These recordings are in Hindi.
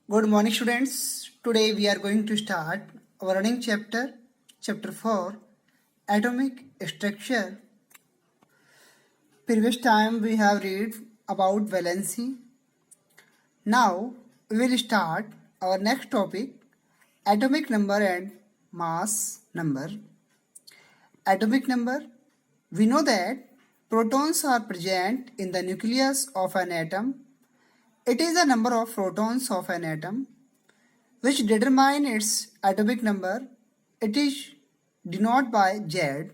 Good morning, students. Today we are going to start our learning chapter 4, atomic structure. Previous time we have read about valency. Now we will start our next topic, atomic number and mass number. Atomic number. We know that protons are present in the nucleus of an atom. It is the number of protons of an atom which determine its atomic number. It is denoted by Z.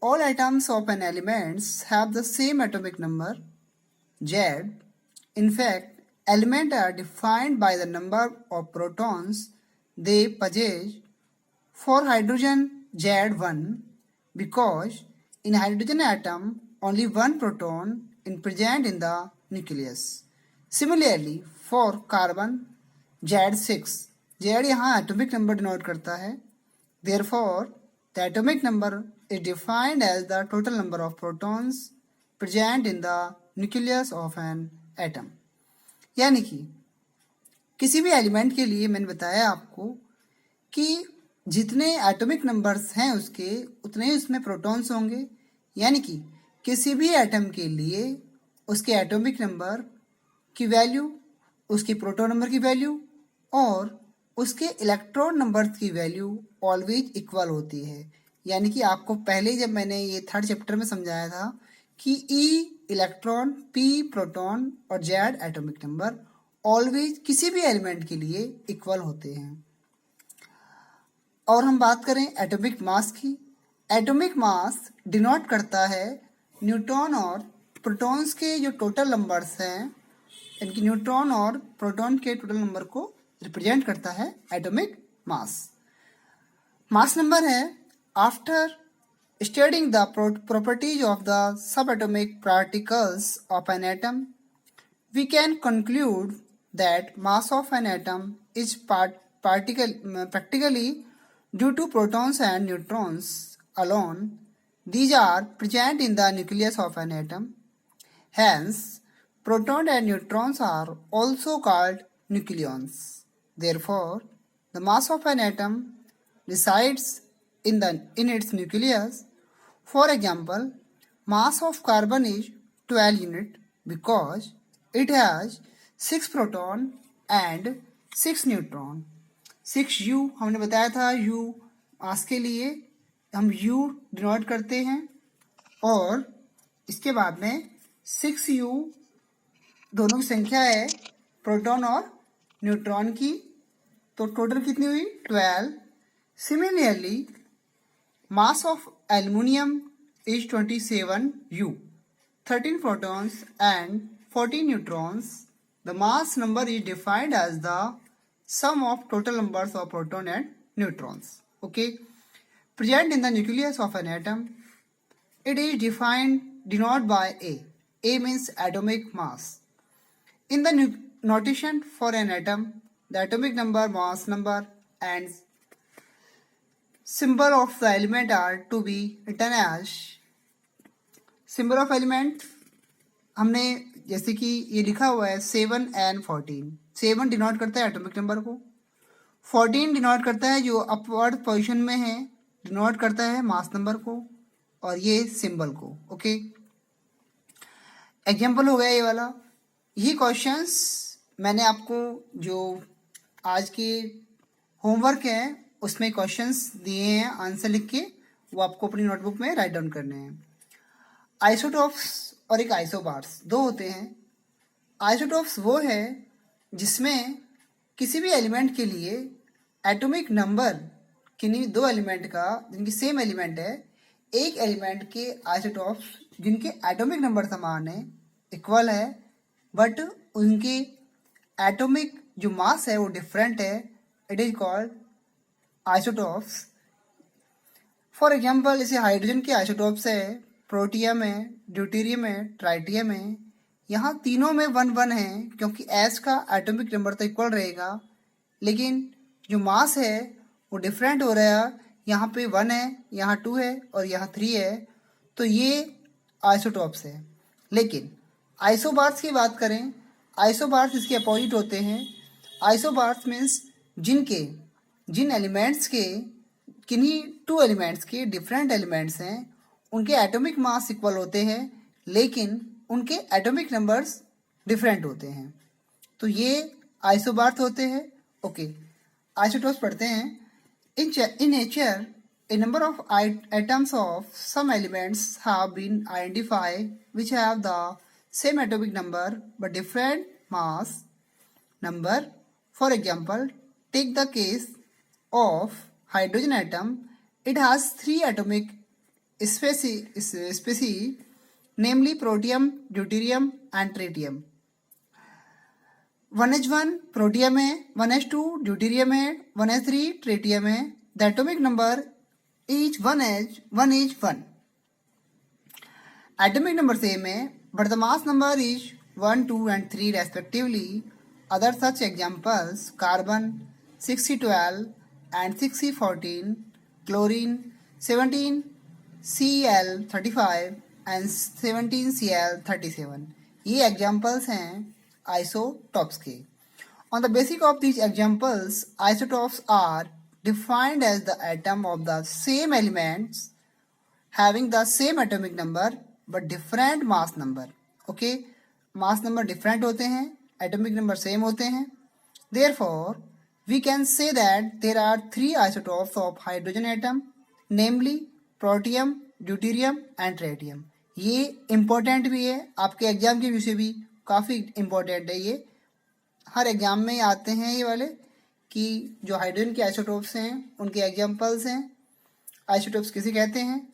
All atoms of an element have the same atomic number, Z. In fact, elements are defined by the number of protons they possess. For hydrogen, Z1, because in hydrogen atom only one proton is present in the nucleus. Similarly, for carbon, Z6, Z यहाँ एटॉमिक नंबर डिनोट करता है. Therefore, the atomic number is defined as the total number of protons present in the nucleus of an atom. यानी कि किसी भी एलिमेंट के लिए मैंने बताया आपको कि जितने एटॉमिक नंबर्स हैं उसके उतने ही उसमें प्रोटॉन्स होंगे. यानी कि किसी भी एटम के लिए उसके एटॉमिक नंबर की वैल्यू, उसके प्रोटॉन नंबर की वैल्यू और उसके इलेक्ट्रॉन नंबर्स की वैल्यू ऑलवेज इक्वल होती है. यानी कि आपको पहले जब मैंने ये थर्ड चैप्टर में समझाया था कि E इलेक्ट्रॉन, P प्रोटॉन और Z एटॉमिक नंबर ऑलवेज किसी भी एलिमेंट के लिए इक्वल होते हैं. और हम बात करें एटॉमिक मास की. एटॉमिक मास डिनोट करता है न्यूट्रॉन और प्रोटॉन्स के जो टोटल नंबर्स हैं, इनकी न्यूट्रॉन और प्रोटॉन के टोटल नंबर को रिप्रेजेंट करता है एटॉमिक मास. मास नंबर है after studying the properties of the sub atomic particles of an atom we can conclude that mass of an atom is practically due to protons and neutrons alone. These are present in the nucleus of an atom. Hence, protons and neutrons are also called nucleons. Therefore, the mass of an atom resides in its nucleus. For example, mass of carbon is 12 unit because it has 6 proton and 6 neutron. 6U हमने बताया था, U मास के लिए हम U डिनोट करते हैं और इसके बाद में 6U दोनों की संख्या है प्रोटॉन और न्यूट्रॉन की, तो टोटल कितनी हुई 12. Similarly mass of aluminium is 27U, 13 protons and 14 neutrons. The mass number is defined as the sum of total numbers of proton and neutrons. Okay, present in the nucleus of an atom. It is denoted by A. A means atomic mass. In the notation for an atom, the atomic number, mass number and symbol of the element are to be written as. symbol of element हमने जैसे कि ये लिखा हुआ है 7 and 14. 7 डिनोट करता है एटॉमिक नंबर को, 14 डिनोट करता है जो अपवर्ड पोजीशन में है, डिनोट करता है मास नंबर को और ये सिंबल को. ओके, एग्जाम्पल हो गया ये वाला. यही क्वेश्चंस मैंने आपको जो आज के होमवर्क है उसमें क्वेश्चंस दिए हैं, आंसर लिख के वो आपको अपनी नोटबुक में राइट डाउन करने हैं. आइसोटॉप्स और एक आइसोबार्स दो होते हैं. आइसोटॉप्स वो है जिसमें किसी भी एलिमेंट के लिए एटॉमिक नंबर किन्हीं दो एलिमेंट का जिनकी सेम एलिमेंट है, एक एलिमेंट के आइसोटॉप्स जिनके एटॉमिक नंबर समान है, इक्वल है, बट उनके एटॉमिक जो मास है वो डिफरेंट है. It is called isotopes. For example जैसे हाइड्रोजन के आइसोटॉप्स है, प्रोटियम है, ड्यूटेरियम है, ट्राइटियम है. यहाँ तीनों में 1 है क्योंकि S का एटॉमिक नंबर तो इक्वल रहेगा, लेकिन जो मास है वो डिफरेंट हो रहा है. यहाँ पे 1 है, यहाँ 2 है और यहाँ 3 है, तो ये आइसोटॉप्स है. लेकिन आइसोबार्स की बात करें, आइसोबार्स इसके अपोजिट होते हैं. आइसोबार्स मीन्स जिन एलिमेंट्स के किन्हीं टू एलिमेंट्स के डिफरेंट एलिमेंट्स हैं, उनके एटॉमिक मास इक्वल होते हैं लेकिन उनके एटॉमिक नंबर्स डिफरेंट होते हैं, तो ये आइसोबार्थ होते हैं। ओके, आइसोटोप्स पढ़ते हैं। In nature a number of atoms of some elements have been identified which have the same atomic number but different mass number. For example, take the case of hydrogen atom. It has 3 atomic species, namely protium, deuterium and tritium. 1H1 protium है, 1H2 ड्यूटीरियम है, 1H3 ट्रिटियम है. The atomic number is 1H1. Atomic number same है, but the mass number is 1, 2 and 3 respectively. Other such examples: carbon 6C12 and 6C14, chlorine 17Cl35 and 17Cl37. ये examples हैं isotopes के. On the basis of these examples, isotopes are defined as the atom of the same elements having the same atomic number but different mass number. Okay, mass number different होते हैं, atomic number same होते हैं. Therefore, we can say that there are 3 isotopes of hydrogen atom, namely protium, deuterium and tritium. ये important भी है, आपके एग्जाम के व्यू से भी काफ़ी इम्पोर्टेंट है. ये हर एग्जाम में आते हैं ये वाले कि जो हाइड्रोजन के आइसोटोप्स हैं उनके एग्जाम्पल्स हैं. आइसोटोप्स किसे कहते हैं.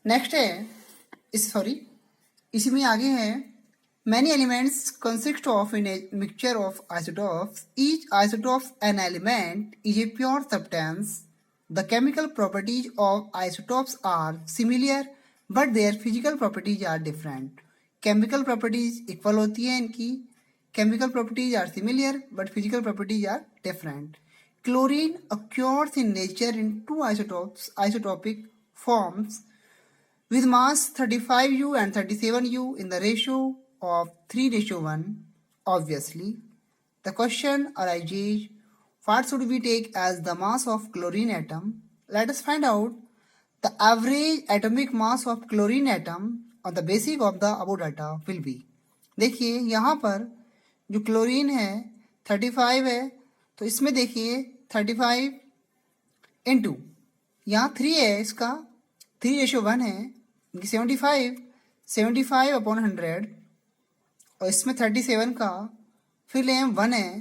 नेक्स्ट है इसी में आगे है many elements consist of in a mixture of isotopes. Each isotopes an element is a pure substance. The chemical properties of isotopes are similar but their physical properties are different. Chemical properties equal होती है इनकी, chemical properties are similar but physical properties are different. Chlorine occurs in nature in 2 isotopic forms with mass 35U and 37U in the ratio of 3:1. Obviously, the question arises, what should we take as the mass of chlorine atom? Let us find out the average atomic mass of chlorine atom on the basis of the above data will be. देखिए यहाँ पर जो क्लोरीन है 35 है, तो इसमें देखिए 35 इंटू यहाँ 3 है, इसका 3:1 है, 75 अपॉन 100 और इसमें 37 का फिर ले 1 है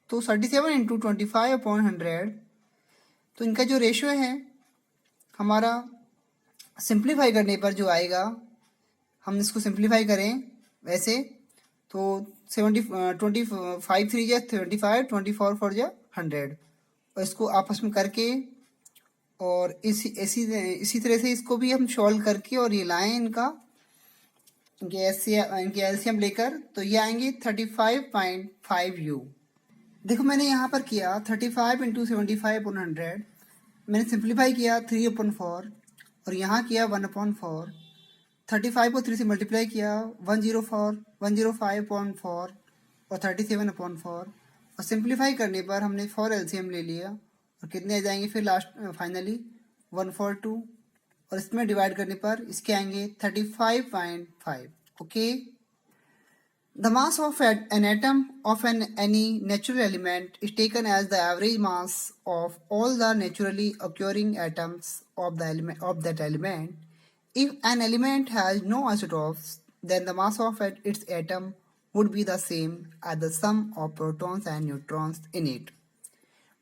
तो 37 इंटू 25 अपॉन 100. तो इनका जो रेशियो है हमारा सिंप्लीफाई करने पर जो आएगा, हम इसको सिंप्लीफाई करें वैसे तो 25 3 जा 25, 24 4 जा 100 और इसको आपस में करके और इसी तरह से इसको भी हम सॉल्व करके और ये लाएं इनके एलसीएम लेकर, तो ये आएंगे 35.5U. देखो मैंने यहाँ पर किया 35 इंटू 75/100, मैंने सिंप्लीफाई किया 3/4 और यहाँ किया 1/4. 35 को 3 से मल्टीप्लाई किया 105.4 और 37/4 और सिंप्लीफाई करने पर हमने 4 एलसीएम ले लिया और कितने आ जाएंगे फिर लास्ट फाइनली 142 और इसमें डिवाइड करने पर इसके आएंगे 35.5. Okay, the mass of an atom of any natural element is taken as the average mass of all the naturally occurring atoms of that element. If an element has no isotopes, then the mass of its atom would be the same as the sum of protons and neutrons in it.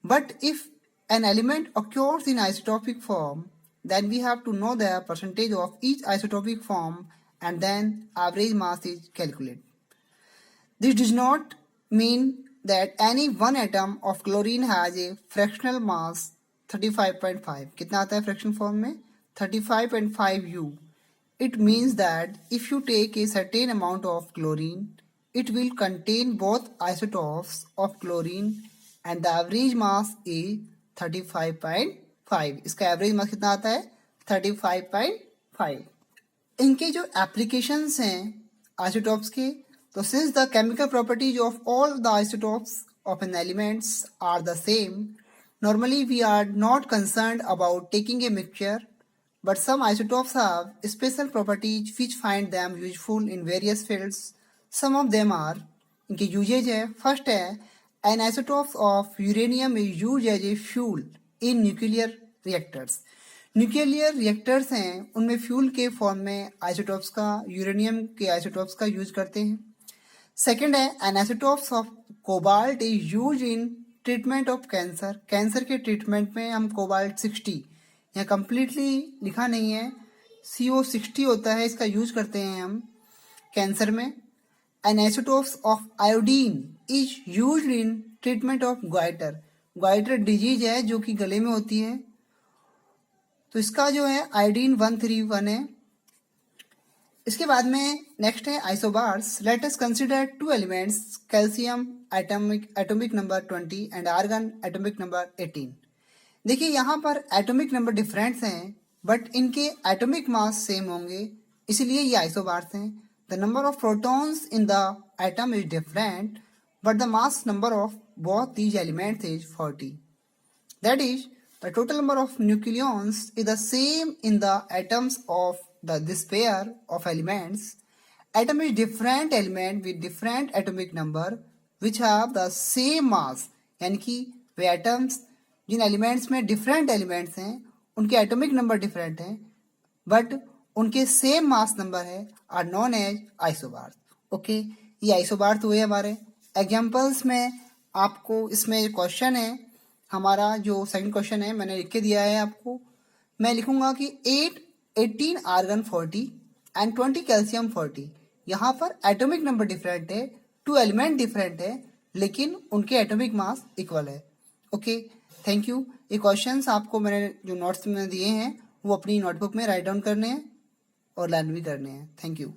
But if an element occurs in isotopic form, then we have to know the percentage of each isotopic form and then average mass is calculated. This does not mean that any one atom of chlorine has a fractional mass 35.5. कितना आता है फ्रैक्शन फॉर्म में 35.5U. It means that if you take a certain amount of chlorine, it will contain both isotopes of chlorine and the average mass is 35.5. इसका एवरेज मास कितना आता है 35.5. इनके जो एप्लीकेशंस हैं आइसोटॉप्स के, तो since the chemical properties of all the isotopes of an elements are the same, normally we are not concerned about taking a mixture, but some isotopes have special properties which find them useful in various fields. Some of them are, इनके यूजेज है, फर्स्ट है an isotopes of uranium is use as a fuel in nuclear reactors. Nuclear reactors हैं उनमें फ्यूल के फॉर्म में आइसोटोप्स का, यूरेनियम के आइसोटोप्स का यूज करते हैं। सेकेंड है an isotopes of cobalt is use in treatment of cancer. Cancer के ट्रीटमेंट में हम कोबाल्ट 60, यहाँ कंप्लीटली लिखा नहीं है, CO60 होता है, इसका यूज करते हैं हम कैंसर में। An isotopes of iodine is used in treatment of goitre. Goitre disease है जो कि गले में होती है, तो इसका जो है आयोडीन 131 है। इसके बाद में नेक्स्ट है isobars. Let us consider two elements, calcium atomic number 20 and argon atomic number 18। देखिए यहाँ पर एटॉमिक नंबर डिफरेंट हैं बट इनके एटॉमिक मास सेम होंगे, इसलिए ये आइसोबार्स हैं। The number of protons in the atom is different but the mass number of both these elements is 40। That is the total number of nucleons is the same in the atoms of this pair of elements. Atom is different element with different atomic number which have the same mass. यानी कि वे atoms जिन elements में different elements हैं उनके atomic number different हैं but उनके same mass number है are known as isobars. Okay, ये isobars हुए हमारे examples में। आपको इसमें क्वेश्चन है, हमारा जो सेकंड क्वेश्चन है मैंने लिख के दिया है आपको। मैं लिखूंगा कि 18 आर्गन 40 एंड 20 कैल्शियम 40। यहाँ पर एटॉमिक नंबर डिफरेंट है, 2 एलिमेंट डिफरेंट है लेकिन उनके एटॉमिक मास इक्वल है। Okay, thank you. ये क्वेश्चंस आपको मैंने जो नोट्स में दिए हैं वो अपनी नोटबुक में राइट डाउन करने हैं और लर्न भी करने हैं। Thank you.